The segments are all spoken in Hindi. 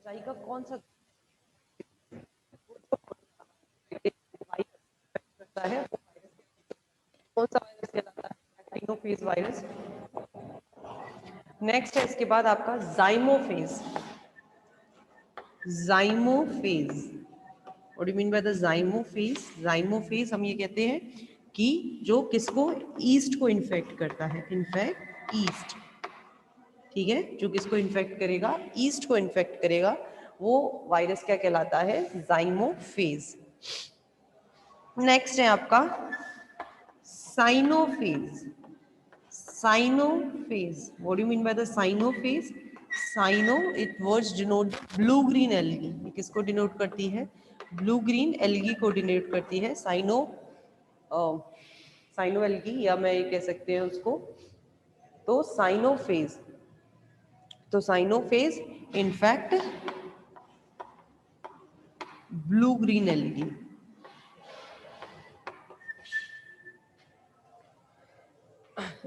फंजाई का कौन सा करता है, कौन सा वायरस कहलाता है? एक्टिनोफेज वायरस। नेक्स्ट है इसके बाद आपका zymophage. Zymophage, what do you mean by the zymophage? Zymophage हम ये कहते हैं कि जो किसको, ईस्ट को इन्फेक्ट करता है, इनफैक्ट ईस्ट, ठीक है, जो किसको इन्फेक्ट करेगा, ईस्ट को इन्फेक्ट करेगा, वो वायरस क्या कहलाता है? जाइमोफेज। नेक्स्ट है आपका cyanophage. Cyanophage, what do you mean by the cyanophage? Cyano, it words denote blue green algae. ये किसको डिनोट करती है? ब्लू ग्रीन एल्गी को डिनोट करती है साइनो, साइनो एल्गी, या मैं ये कह सकते हैं उसको, तो साइनोफेज। तो साइनोफेज इनफैक्ट ब्लू ग्रीन एल्गी।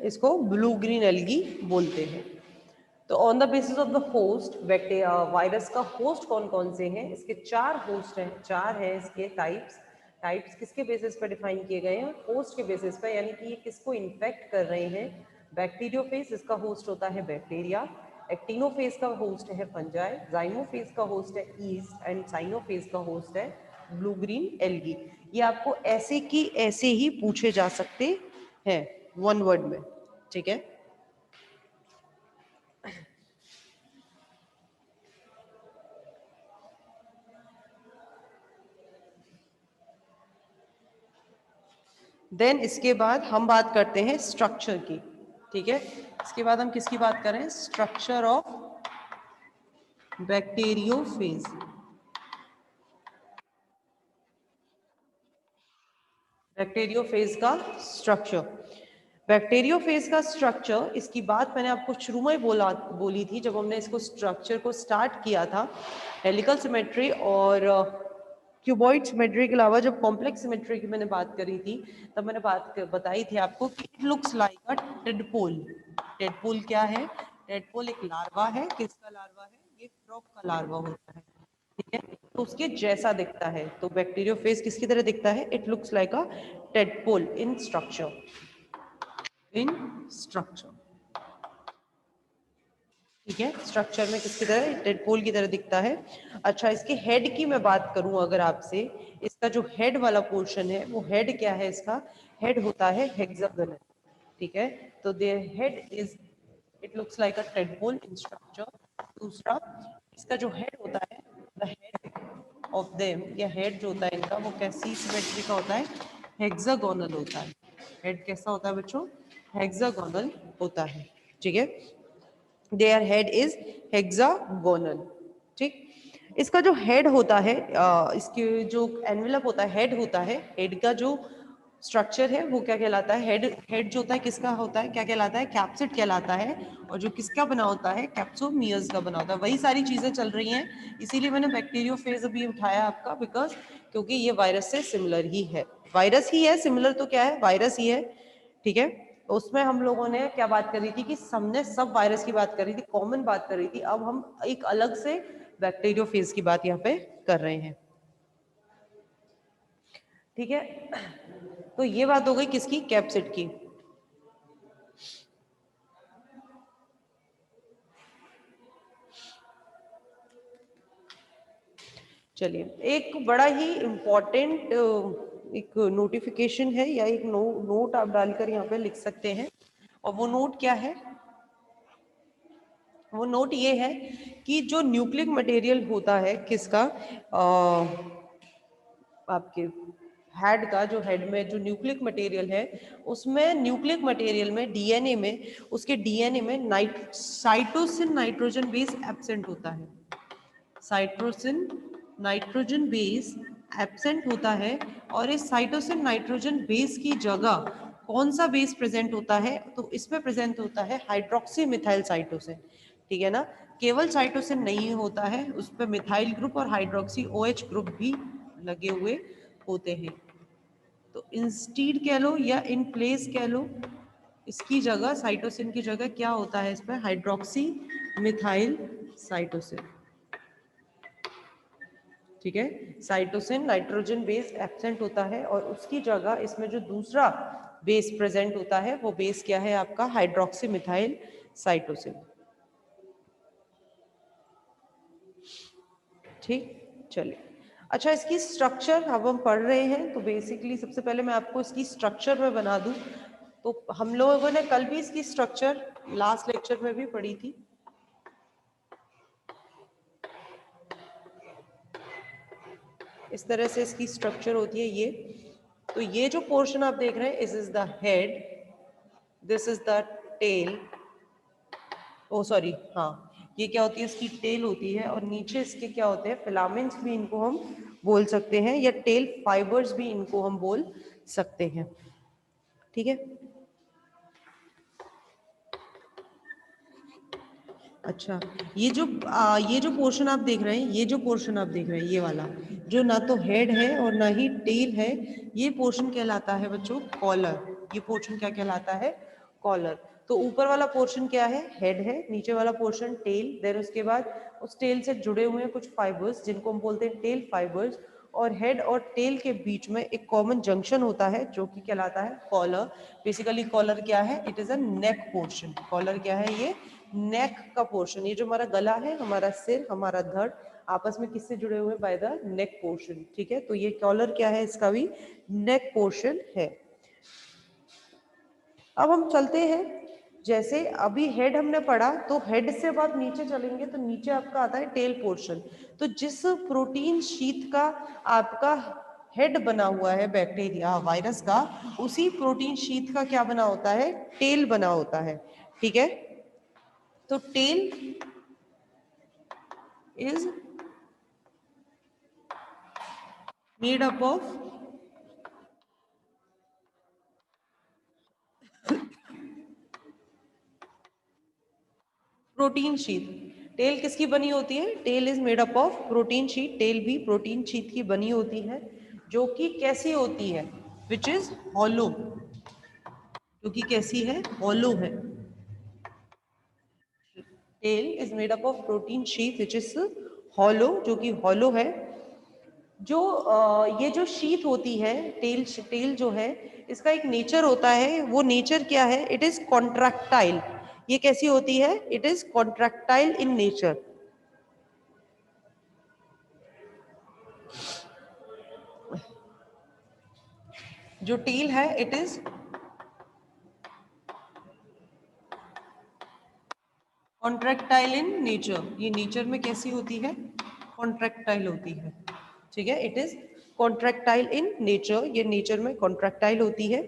इसको ब्लू ग्रीन एल्गी बोलते हैं। तो on the basis of the host, virus का होस्ट कौन कौन से हैं? इसके 4 होस्ट हैं, 4 हैं इसके टाइप्स। टाइप्स किसके बेसिस पर डिफाइन किए गए हैं? होस्ट के बेसिस पर, यानी कि ये किसको इन्फेक्ट कर रहे हैं। बैक्टीरियोफेज, इसका होस्ट होता है बैक्टीरिया। एक्टिनोफेज का होस्ट है फंजाई। जाइमोफेज का होस्ट है ईस्ट, एंड साइनोफेज का होस्ट है ब्लू ग्रीन एल्गी। ये आपको ऐसे की ऐसे ही पूछे जा सकते हैं वन वर्ड में, ठीक है। देन इसके बाद हम बात करते हैं स्ट्रक्चर की, ठीक है। इसके बाद हम किसकी बात करें? Structure of bacteriophage. बैक्टीरियोफेज का स्ट्रक्चर, बैक्टीरियोफेज का स्ट्रक्चर, इसकी बात मैंने आपको शुरू में बोली थी जब हमने इसको स्ट्रक्चर को स्टार्ट किया था। हेलिकल सिमेट्री और क्यूबॉइड सिमेट्री के अलावा जब कॉम्प्लेक्स सिमेट्री की मैंने बात करी थी, तब मैंने बताई थी आपको कि it looks like a tadpole. Tadpole क्या है? टेडपोल एक लार्वा है। किसका लार्वा है? ये फ्रॉग का लार्वा होता है, ठीक है। तो उसके जैसा दिखता है। तो बैक्टीरियोफेज किसकी तरह दिखता है? It looks like a tadpole in structure, in structure, ठीक है। स्ट्रक्चर में किसकी तरह? टेडपोल की तरह दिखता है। अच्छा, इसके हेड की मैं बात करूं अगर आपसे, इसका जो हेड वाला पोर्शन है, वो हेड क्या है? इसका हेड होता है हेक्सागोनल, ठीक है। तो their head is, it looks like a tadpole in structure. दूसरा, इसका जो हेड होता है, द हेड ऑफ देम, या हेड जो होता है इनका, वो कैसी सिमेट्री का होता है? हेक्सागोनल होता है। हेड कैसा होता है बच्चों? हेक्सागोनल होता है, ठीक है। देयर हेड इज हेक्सागोनल, ठीक। इसका जो हेड होता है, इसके जो एनवेलप होता है, हेड होता है, हेड का जो स्ट्रक्चर है वो क्या कहलाता है? हेड, हेड जो होता है किसका होता है? क्या कहलाता है? कैप्सिड कहलाता है। और जो किसका बना होता है? कैप्सोमियर्स का बना होता है। वही सारी चीजें चल रही हैं, इसीलिए मैंने बैक्टीरियोफेज अभी उठाया आपका, बिकॉज क्योंकि ये वायरस से सिमिलर ही है। वायरस ही है, सिमिलर तो क्या है? वायरस ही है, ठीक है। उसमें हम लोगों ने क्या बात करी थी कि हमने सब वायरस की बात करी थी, कॉमन बात करी थी। अब हम एक अलग से बैक्टीरियोफेज की बात यहाँ पे कर रहे हैं, ठीक है। तो ये बात हो गई किसकी? कैप्सिड की। चलिए, एक बड़ा ही इम्पोर्टेंट एक नोटिफिकेशन है, या एक नोट आप डालकर यहाँ पे लिख सकते हैं। और वो नोट क्या है? वो नोट ये है कि जो न्यूक्लिक मटेरियल होता है किसका, आपके हेड का, जो हेड में जो न्यूक्लिक मटेरियल है, उसमें न्यूक्लिक मटेरियल में डीएनए में, उसके डीएनए में साइटोसिन नाइट्रोजन बेस एब्सेंट होता है। साइटोसिन नाइट्रोजन बेस एब्सेंट होता है। और इस साइटोसिन नाइट्रोजन बेस की जगह कौन सा बेस प्रेजेंट होता है? तो इसमें प्रेजेंट होता है हाइड्रोक्सी मिथाइल साइटोसिन, ठीक है ना। केवल साइटोसिन नहीं होता है, उस पर मिथाइल ग्रुप और हाइड्रोक्सी OH ग्रुप भी लगे हुए होते हैं। तो इंस्टीड कह लो या इन प्लेस कह लो, इसकी जगह, साइटोसिन की जगह क्या होता है? इस पर हाइड्रोक्सी मिथाइल साइटोसिन, ठीक है। साइटोसिन नाइट्रोजन बेस एब्सेंट होता है और उसकी जगह इसमें जो दूसरा बेस प्रेजेंट होता है वो बेस क्या है आपका हाइड्रोक्सी मिथाइल साइटोसिन। ठीक, चलिए। अच्छा, इसकी स्ट्रक्चर अब हम पढ़ रहे हैं तो बेसिकली सबसे पहले मैं आपको इसकी स्ट्रक्चर में बना दूं। तो हम लोगों ने कल भी इसकी स्ट्रक्चर लास्ट लेक्चर में भी पढ़ी थी। इस तरह से इसकी स्ट्रक्चर होती है ये। तो ये जो पोर्शन आप देख रहे हैं this is the head, this is the tail, oh sorry हाँ, ये क्या होती है इसकी टेल होती है और नीचे इसके क्या होते हैं फिलामेंट्स भी इनको हम बोल सकते हैं या टेल फाइबर्स भी इनको हम बोल सकते हैं। ठीक है। अच्छा, ये जो पोर्शन आप देख रहे हैं, ये जो पोर्शन आप देख रहे हैं ये वाला जो ना तो हेड है और ना ही टेल है, ये पोर्शन कहलाता है बच्चों कॉलर। ये पोर्शन क्या कहलाता है कॉलर। तो ऊपर वाला पोर्शन क्या है हेड है, नीचे वाला पोर्शन टेल, देन उसके बाद उस टेल से जुड़े हुए हैं कुछ फाइबर्स जिनको हम बोलते हैं टेल फाइबर्स, और हेड और टेल के बीच में एक कॉमन जंक्शन होता है जो कि कहलाता है कॉलर। बेसिकली कॉलर क्या है, it is a neck portion. Collar क्या है, ये नेक का पोर्शन। ये जो हमारा गला है, हमारा सिर, हमारा धड़ आपस में किससे जुड़े हुए बाय द नेक पोर्शन। ठीक है, तो ये कॉलर क्या है, इसका भी नेक पोर्शन है। अब हम चलते हैं, जैसे अभी हेड हमने पढ़ा तो हेड से अब आप नीचे चलेंगे तो नीचे आपका आता है टेल पोर्शन। तो जिस प्रोटीन शीट का आपका हेड बना हुआ है बैक्टीरिया वायरस का, उसी प्रोटीन शीट का क्या बना होता है टेल बना होता है। ठीक है, तो tail is made up of protein sheet. Tail किसकी बनी होती है, tail is made up of protein sheet. Tail भी प्रोटीन शीट की बनी होती है जो कि कैसी होती है, विच इज हॉलो, जो कि कैसी है हॉलो है। Tail is made up of protein sheet which is hollow, जो कि हॉलो है। जो ये जो शीट होती है टेल जो है, इसका एक नेचर होता है। वो नेचर क्या है, इट इज कॉन्ट्रैक्टाइल। ये कैसी होती है, it is contractile in nature. जो टेल है it is contractile in nature. ये नेचर में कैसी होती है, कॉन्ट्रैक्टाइल होती है। ठीक है, it is contractile in nature, ये नेचर में कॉन्ट्रैक्टाइल होती है।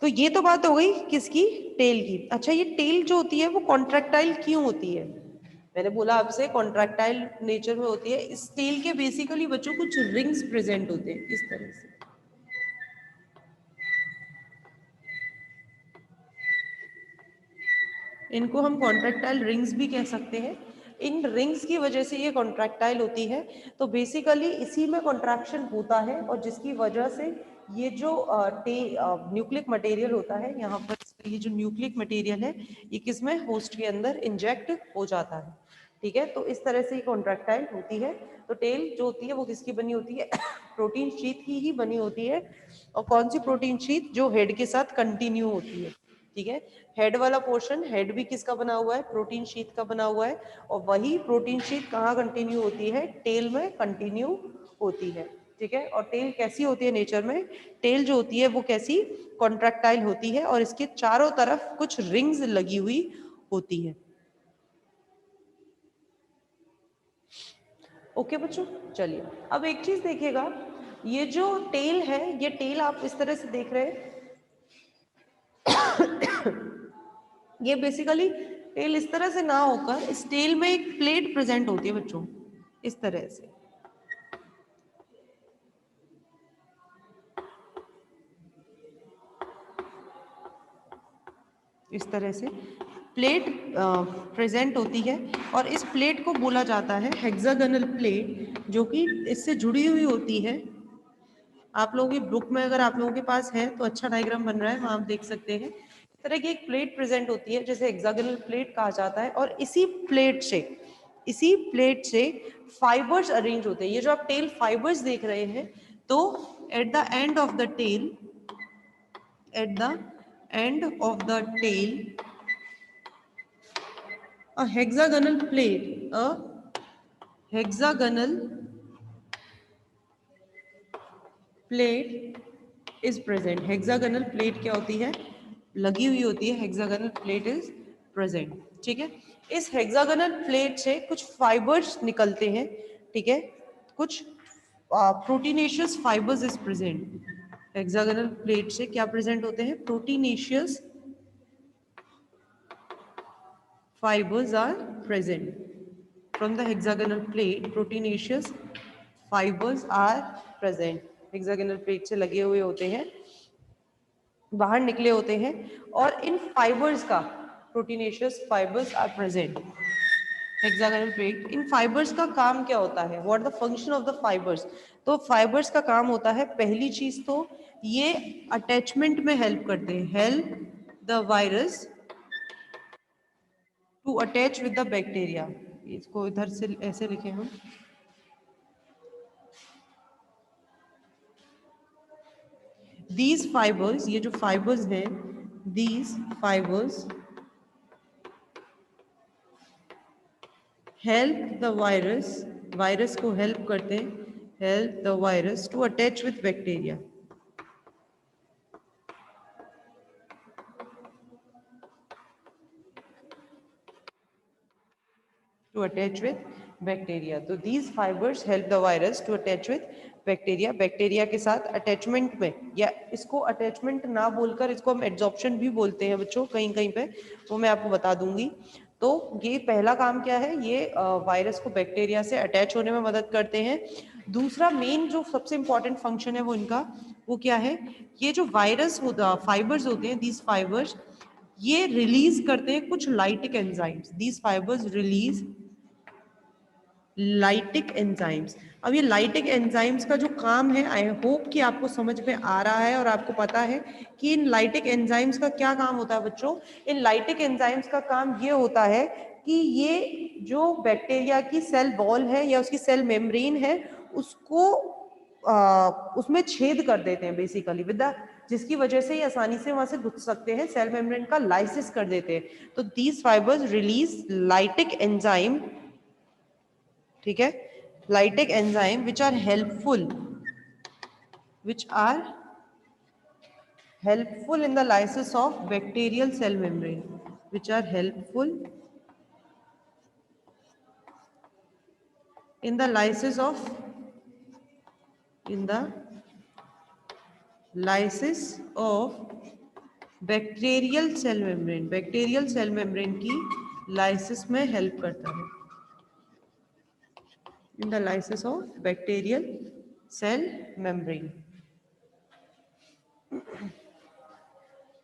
तो ये तो बात हो गई किसकी, टेल की। अच्छा, ये टेल जो होती है वो कॉन्ट्रैक्टाइल क्यों होती है, मैंने बोला आपसे कॉन्ट्रैक्टाइल नेचर में होती है। इस टेल के बेसिकली बच्चों कुछ रिंग्स प्रेजेंट होते हैं इस तरह से। इनको हम कॉन्ट्रैक्टाइल रिंग्स भी कह सकते हैं। इन रिंग्स की वजह से ये कॉन्ट्रैक्टाइल होती है। तो बेसिकली इसी में कॉन्ट्रैक्शन होता है और जिसकी वजह से ये जो न्यूक्लिक मटेरियल होता है यहाँ पर, ये जो न्यूक्लिक मटेरियल है ये किसमें होस्ट के अंदर इंजेक्ट हो जाता है। ठीक है, तो इस तरह से ये कॉन्ट्रैक्टाइल होती है। तो टेल जो होती है वो किसकी बनी होती है प्रोटीन शीट की ही बनी होती है। और कौन सी प्रोटीन शीट, जो हेड के साथ कंटिन्यू होती है। ठीक है, हेड वाला पोर्शन, हेड भी किसका बना हुआ है, प्रोटीन शीट का बना हुआ है। और वही प्रोटीन शीट कहाँ कंटिन्यू होती है, टेल में कंटिन्यू होती है। ठीक है, और टेल कैसी होती है नेचर में, टेल जो होती है वो कैसी, कॉन्ट्रैक्टाइल होती है और इसके चारों तरफ कुछ रिंग्स लगी हुई होती है। ओके बच्चों, चलिए अब एक चीज देखिएगा, ये जो टेल है, ये टेल आप इस तरह से देख रहे हैं, ये बेसिकली टेल इस तरह से ना होकर इस टेल में एक प्लेट प्रेजेंट होती है बच्चों, इस तरह से। इस तरह से प्लेट प्रेजेंट होती है और इस प्लेट को बोला जाता है हेक्सागोनल प्लेट, जो कि इससे जुड़ी हुई होती है। आप लोगों की बुक में अगर आप लोगों के पास है तो अच्छा डायग्राम बन रहा है, वहां आप देख सकते हैं। इस तरह की एक प्लेट प्रेजेंट होती है जिसे हेक्सागोनल प्लेट कहा जाता है और इसी प्लेट से इसी प्लेट से फाइबर्स अरेंज होते हैं। ये जो आप टेल फाइबर्स देख रहे हैं, तो at the end of the tail, at the end of the tail a hexagonal plate, a hexagonal plate is present। hexagonal plate क्या होती है, लगी हुई होती है। hexagonal plate is present, ठीक है। इस hexagonal plate से कुछ फाइबर्स निकलते हैं, ठीक है, कुछ proteinaceous fibres is present. hexagonal plate से क्या प्रेजेंट होते हैं, proteinaceous fibers are present from the hexagonal plate। proteinaceous fibers are present। hexagonal plate से लगे हुए होते हैं, बाहर निकले होते हैं, और इन फाइबर्स का, proteinaceous fibres are present hexagonal plate. इन फाइबर्स का काम क्या होता है, what the function of the fibres. तो फाइबर्स का काम होता है, पहली चीज तो ये अटैचमेंट में हेल्प करते हैं, help the virus to attach with the bacteria. इसको इधर से ऐसे लिखे हम, दीज फाइबर्स, ये जो फाइबर्स हैं, these fibres help the virus, virus को हेल्प करते हैं, help the virus to attach with bacteria, to attach with bacteria. तो these fibres help the virus to attach with bacteria, bacteria के साथ अटैचमेंट में, या इसको अटैचमेंट ना बोलकर इसको हम एड्जॉर्प्शन भी बोलते हैं बच्चों, कहीं कहीं पे, वो मैं आपको बता दूंगी। तो ये पहला काम क्या है, ये वायरस को बैक्टीरिया से अटैच होने में मदद करते हैं। दूसरा मेन जो सबसे इंपॉर्टेंट फंक्शन है वो इनका, वो क्या है, ये जो वायरस होता, फाइबर्स होते हैं, दीज फाइबर्स ये रिलीज करते हैं कुछ lytic enzymes. These fibres release lytic enzymes. अब ये लाइटिक एंजाइम्स का जो काम है, आई होप कि आपको समझ में आ रहा है और आपको पता है कि इन लाइटिक एंजाइम्स का क्या काम होता है बच्चों। इन लाइटिक एंजाइम्स का काम ये होता है कि ये जो बैक्टीरिया की सेल वॉल है या उसकी सेल मेम्ब्रेन है, उसको उसमें छेद कर देते हैं बेसिकली विद द, जिसकी वजह से ये आसानी से वहां से घुस सकते हैं, सेल मेम्ब्रेन का लाइसिस कर देते हैं। तो these fibres release lytic enzyme, ठीक है, lytic enzyme which are helpful, which are helpful in the lysis of bacterial cell membrane, which are helpful in the lysis of, in the lysis of bacterial cell membrane, bacterial cell membrane की लाइसिस में हेल्प करता है, in the lysis of bacterial cell membrane.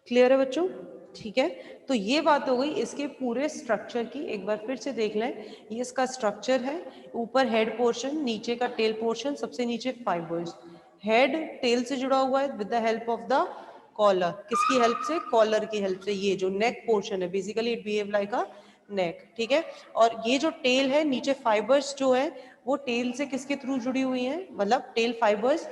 Clear है बच्चों, ठीक है। तो ये बात हो गई इसके पूरे स्ट्रक्चर की। एक बार फिर से देख लें, ये इसका स्ट्रक्चर है, ऊपर हेड पोर्शन, नीचे का टेल पोर्शन, सबसे नीचे फाइबर्स। हेड टेल से जुड़ा हुआ है with the help of the collar, किसकी हेल्प से, कॉलर की हेल्प से। ये जो नेक पोर्शन है, basically it behave like a neck, ठीक है। और ये जो टेल है, नीचे फाइबर्स जो है वो टेल से किसके थ्रू जुड़ी हुई है, मतलब टेल फाइबर्स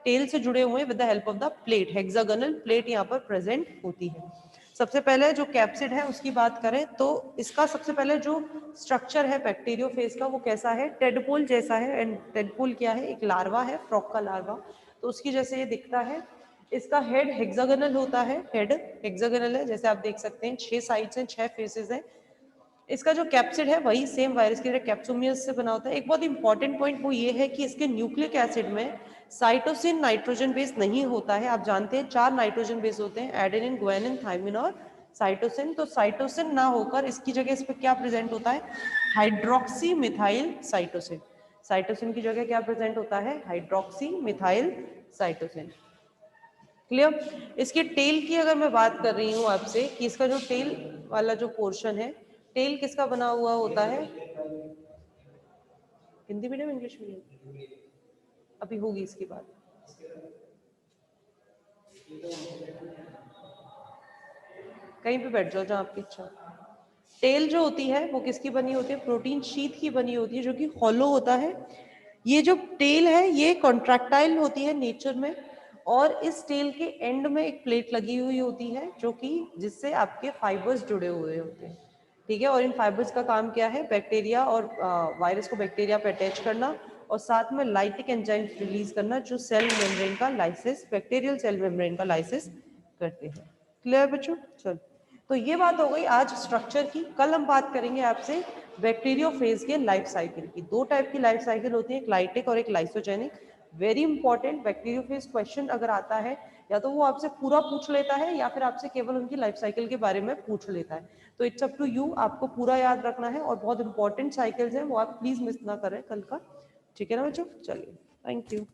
टेल से जुड़े हुए with the help of the plate, hexagonal plate यहाँ पर प्रेजेंट होती है। सबसे पहले जो कैप्सिड है उसकी बात करें तो इसका सबसे पहले जो स्ट्रक्चर है बैक्टीरियोफेज का वो कैसा है, टेडपोल जैसा है। एंड टेडपोल क्या है, एक लार्वा है, फ्रॉग का लार्वा, तो उसकी जैसे ये दिखता है। इसका हेड हेक्सागोनल होता है, हेड हेक्सागोनल है, जैसे आप देख सकते हैं 6 साइड्स हैं, 6 फेसेस हैं। इसका जो कैप्सिड है वही सेम वायरस की तरह कैप्सोमियस से बना होता है। एक बहुत इंपॉर्टेंट पॉइंट वो ये है कि इसके न्यूक्लिक एसिड में साइटोसिन नाइट्रोजन बेस नहीं होता है। आप जानते हैं 4 नाइट्रोजन बेस होते हैं, एडेनिन, गुआनिन, थाइमिन और साइटोसिन। तो साइटोसिन ना होकर इसकी जगह इस पर क्या प्रेजेंट होता है, हाइड्रोक्सी मिथाइल साइटोसिन। साइटोसिन की जगह क्या प्रेजेंट होता है, हाइड्रोक्सी मिथाइल साइटोसिन। क्लियर। इसके टेल की अगर मैं बात कर रही हूँ आपसे कि इसका जो टेल वाला जो पोर्शन है, टेल किसका बना हुआ होता है, हिंदी मीडियम इंग्लिश मीडियम, अभी होगी इसकी बात, कहीं पे बैठ जाओ जहाँ आपकी इच्छा। टेल जो होती है वो किसकी बनी होती है, प्रोटीन शीथ की बनी होती है जो कि हॉलो होता है। ये जो टेल है ये कॉन्ट्रैक्टाइल होती है नेचर में, और इस टेल के एंड में एक प्लेट लगी हुई होती है जो कि जिससे आपके फाइबर्स जुड़े हुए होते हैं, ठीक है। और इन फाइबर्स का काम क्या है, बैक्टीरिया और वायरस को बैक्टीरिया पे अटैच करना और साथ में लाइटिक एंजाइम रिलीज करना जो सेल मेम्ब्रेन का लाइसिस, बैक्टीरियल सेल मेम्ब्रेन का लाइसिस करते हैं। क्लियर बच्चों? चलो, तो ये बात हो गई आज स्ट्रक्चर की। कल हम बात करेंगे आपसे बैक्टीरियोफेज के लाइफ साइकिल की। दो टाइप की लाइफ साइकिल होती है, एक लाइटिक और एक lysogenic. Very important, bacteriophage question अगर आता है या तो वो आपसे पूरा पूछ लेता है या फिर आपसे केवल उनकी लाइफ साइकिल के बारे में पूछ लेता है। तो इट्स अप टू यू, आपको पूरा याद रखना है और बहुत इंपॉर्टेंट साइकिल्स हैं वो आप प्लीज मिस ना करें कल का, ठीक है ना बच्चों? चलिए, थैंक यू।